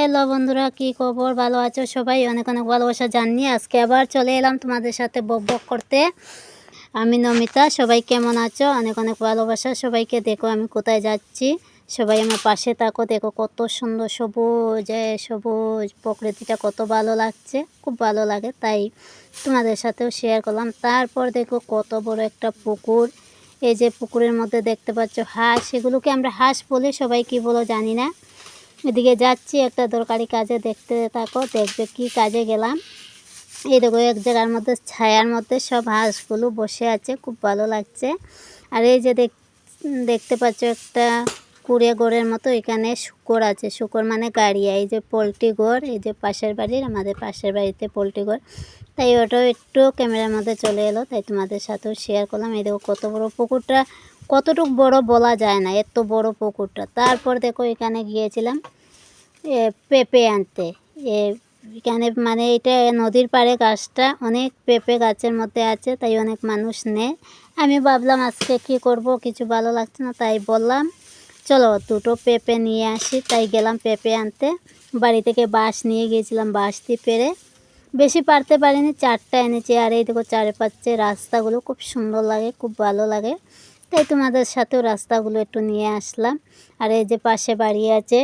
Hello বন্ধুরা, কি খবর? ভালো আছো সবাই? অনেক অনেক ভালোবাসা জানিয়ে আজকে আবার চলে এলাম তোমাদের সাথে বক করতে। আমি নমিতা। সবাই কেমন আছো? অনেক অনেক ভালোবাসা সবাইকে। দেখো আমি কোথায় যাচ্ছি, সবাই আমার পাশে থাকো। দেখো কত সুন্দর সবুজ, সবুজ প্রকৃতিটা কত ভালো লাগছে, খুব ভালো লাগে, তাই তোমাদের সাথেও শেয়ার করলাম। তারপর দেখো কত বড় একটা পুকুর। এই যে পুকুরের মধ্যে দেখতে পাচ্ছ হাঁস, সেগুলোকে আমরা হাঁস বলি, সবাই কি বলো জানি না। এদিকে যাচ্ছি একটা দরকারি কাজে, দেখতে থাকো, দেখবে কি কাজে গেলাম। এই দেখো এক জায়গার মধ্যে ছায়ার মধ্যে সব হাঁসগুলো বসে আছে, খুব ভালো লাগছে। আর এই যে দেখতে পাচ্ছ একটা কুড়ে ঘরের মতো, এখানে শূকর আছে। শূকর মানে গাড়িয়া। এই যে পোলট্রি ঘর, এই যে পাশের বাড়ির, আমাদের পাশের বাড়িতে পোলট্রি ঘর, তাই ওটাও একটু ক্যামেরার মধ্যে চলে এলো, তাই তোমাদের সাথেও শেয়ার করলাম। এই দেখো কত বড় পুকুরটা, কতটুকু বড় বলা যায় না, এত বড় পুকুরটা। তারপর দেখো এখানে গিয়েছিলাম পেঁপে আনতে। এখানে মানে এটা নদীর পাড়ে, গাছটা অনেক পেঁপে গাছের মধ্যে আছে, তাই অনেক মানুষ নেয়। আমি ভাবলাম আজকে কি করব, কিছু ভালো লাগছে না, তাই বললাম চলো দুটো পেঁপে নিয়ে আসি। তাই গেলাম পেঁপে আনতে। বাড়ি থেকে বাঁশ নিয়ে গিয়েছিলাম, বাঁশ দিয়ে পেরে বেশি পারতে পারিনি, 4টা এনেছি। আর এই দেখো চারপাশে রাস্তাগুলো খুব সুন্দর লাগে, খুব ভালো লাগে, তাই তোমাদের সাথেও রাস্তাগুলো একটু নিয়ে আসলাম। আর এই যে পাশে বাড়ি আছে,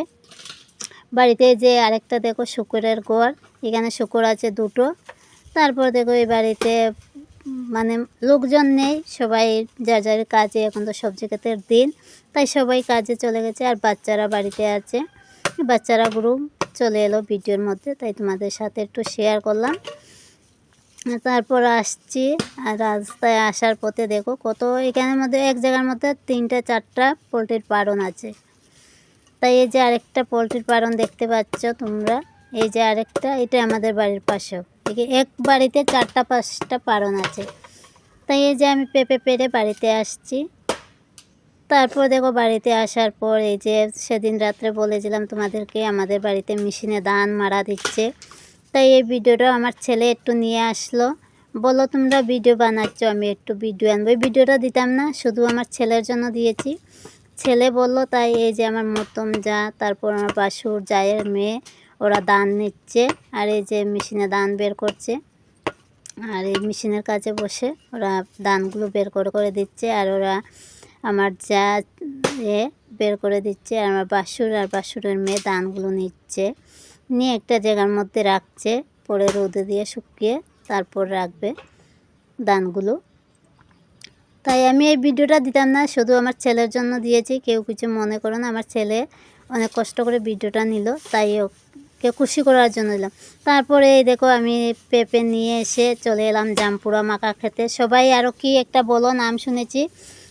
বাড়িতে যে আরেকটা দেখো শূকরের ঘর, এখানে শূকর আছে দুটো। তারপর দেখো এই বাড়িতে মানে লোকজন নেই, সবাই যার যার কাজে, এখন তো সবজি ক্ষেতের দিন, তাই সবাই কাজে চলে গেছে। আর বাচ্চারা বাড়িতে আছে, বাচ্চারা গ্রুপ চলে এলো ভিডিওর মধ্যে, তাই তোমাদের সাথে একটু শেয়ার করলাম। তারপর আসছি, আর রাস্তায় আসার পথে দেখো কত, এখানের মধ্যে এক জায়গার মধ্যে 3টা 4টা পোলট্রির ফার্ম আছে। তাই এই যে আরেকটা পোলট্রির ফার্ম দেখতে পাচ্ছ তোমরা, এই যে আরেকটা, এটা আমাদের বাড়ির পাশেও, এক বাড়িতে 4টা 5টা ফার্ম আছে। তাই এই যে আমি পেঁপে পেরে বাড়িতে আসছি। তারপর দেখো বাড়িতে আসার পর এই যে সেদিন রাত্রে বলেছিলাম তোমাদেরকে, আমাদের বাড়িতে মেশিনে ধান মারা দিচ্ছে, তাই এই ভিডিওটা আমার ছেলে একটু নিয়ে আসলো। বলো তোমরা ভিডিও বানাচ্ছ, আমি একটু ভিডিও আনবো। এই ভিডিওটা দিতাম না, শুধু আমার ছেলের জন্য দিয়েছি। ছেলে বললো, তাই এই যে আমার মতম যা, তারপর আমার বাসুর জায়ের মেয়ে, ওরা ধান নিচ্ছে। আর এই যে মেশিনে ধান বের করছে, আর এই মেশিনের কাছে বসে ওরা ধানগুলো বের করে দিচ্ছে। আর ওরা আমার যা বের করে দিচ্ছে, আর আমার বাসুর আর বাসুরের মেয়ে ধানগুলো নিচ্ছে, নিয়ে একটা জায়গার মধ্যে রাখছে, পরে রোদে দিয়ে শুকিয়ে তারপর রাখবে ধানগুলো। তাই আমি এই ভিডিওটা দিতাম না, শুধু আমার ছেলের জন্য দিয়েছি, কেউ কিছু মনে করো না। আমার ছেলে অনেক কষ্ট করে ভিডিওটা নিল, তাই ওকে খুশি করার জন্য দিলাম। তারপরে এই দেখো আমি পেঁপে নিয়ে এসে চলে এলাম জামপুরা মাখা খেতে। সবাই আরও কি একটা বলো নাম শুনেছি,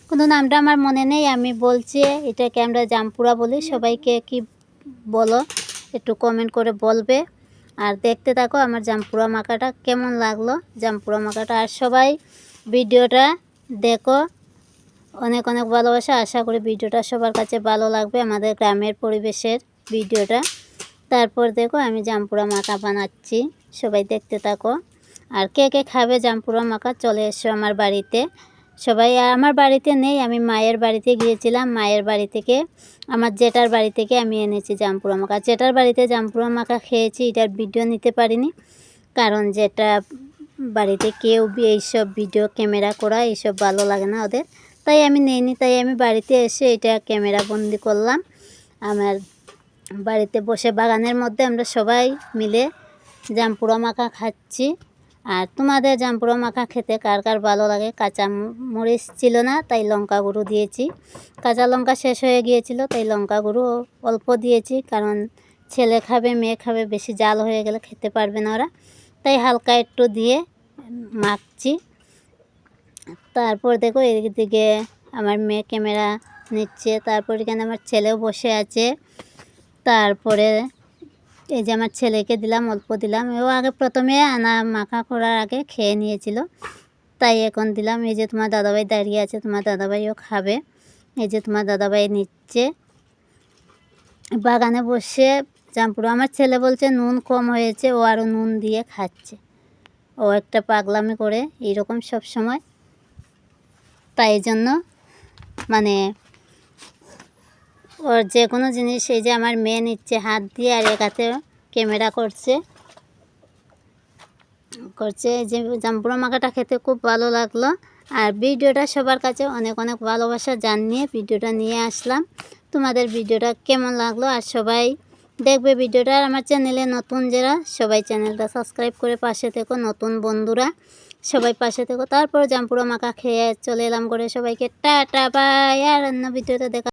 কিন্তু নামটা আমার মনে নেই। আমি বলছি এটাকে আমরা জামপুরা বলি, সবাইকে কি বলো একটু কমেন্ট করে বলবে। আর দেখতে থাকো আমার জামপুরা মাখাটা কেমন লাগলো, জামপুরা মাখাটা। আর সবাই ভিডিওটা দেখো, অনেক অনেক ভালোবাসা। আশা করি ভিডিওটা সবার কাছে ভালো লাগবে, আমাদের গ্রামের পরিবেশের ভিডিওটা। তারপর দেখো আমি জামপুরা মাখা বানাচ্ছি, সবাই দেখতে থাকো। আর কে কে খাবে জামপুরা মাখা, চলে এসো আমার বাড়িতে। সবাই আমার বাড়িতে নেই, আমি মায়ের বাড়িতে গিয়েছিলাম, মায়ের বাড়ি থেকে, আমার জেঠার বাড়ি থেকে আমি এনেছি জামপুরা মাখা। জেঠার বাড়িতে জামপুরা মাখা খেয়েছি, এটার ভিডিও নিতে পারিনি, কারণ যেটা বাড়িতে কেউ এইসব ভিডিও ক্যামেরা করা এইসব ভালো লাগে না ওদের, তাই আমি নেইনি। তাই আমি বাড়িতে এসে এটা ক্যামেরা বন্দি করলাম। আমার বাড়িতে বসে বাগানের মধ্যে আমরা সবাই মিলে জামপুরা মাখা খাচ্ছি। আর তোমাদের জামপুরা মাখা খেতে কার কার ভালো লাগে? কাঁচা মরিচ ছিল না, তাই লঙ্কা গুঁড়ো দিয়েছি। কাঁচা লঙ্কা শেষ হয়ে গিয়েছিল, তাই লঙ্কা গুঁড়ো অল্প দিয়েছি, কারণ ছেলে খাবে মেয়ে খাবে, বেশি জাল হয়ে গেলে খেতে পারবে না ওরা, তাই হালকা একটু দিয়ে মাখছি। তারপর দেখো এদিকে আমার মেয়ে ক্যামেরা নিচ্ছে, তারপর এখানে আমার ছেলেও বসে আছে। তারপরে এই যে আমার ছেলেকে দিলাম, অল্প দিলাম, ও আগে প্রথমে আনা মাখা করার আগে খেয়ে নিয়েছিল, তাই এখন দিলাম। এই যে তোমার দাদাভাই দাঁড়িয়ে আছে, তোমার দাদাভাইও খাবে। এই যে তোমার দাদাভাই নিচ্ছে বাগানে বসে জামপুরা। আমার ছেলে বলছে নুন কম হয়েছে, ও আরও নুন দিয়ে খাচ্ছে। ও একটা পাগলামি করে এইরকম সব সময়, তাই জন্য মানে ওর যে কোনো জিনিস এই যে আমার মেয়ে নিচ্ছে হাত দিয়ে, আর এক হাতে ক্যামেরা করছে। এই যে জাম্বুরা মাখাটা খেতে খুব ভালো লাগলো। আর ভিডিওটা সবার কাছে অনেক অনেক ভালোবাসা জানিয়ে ভিডিওটা নিয়ে আসলাম। তোমাদের ভিডিওটা কেমন লাগলো, আর সবাই দেখবে ভিডিওটা। আর আমার চ্যানেলে নতুন যারা, সবাই চ্যানেলটা সাবস্ক্রাইব করে পাশে থেকো। নতুন বন্ধুরা সবাই পাশে থেকো। তারপর জাম্বুরা মাখা খেয়ে চলে এলাম করে। সবাইকে টাটা বাই, আর অন্য ভিডিওতে দেখা।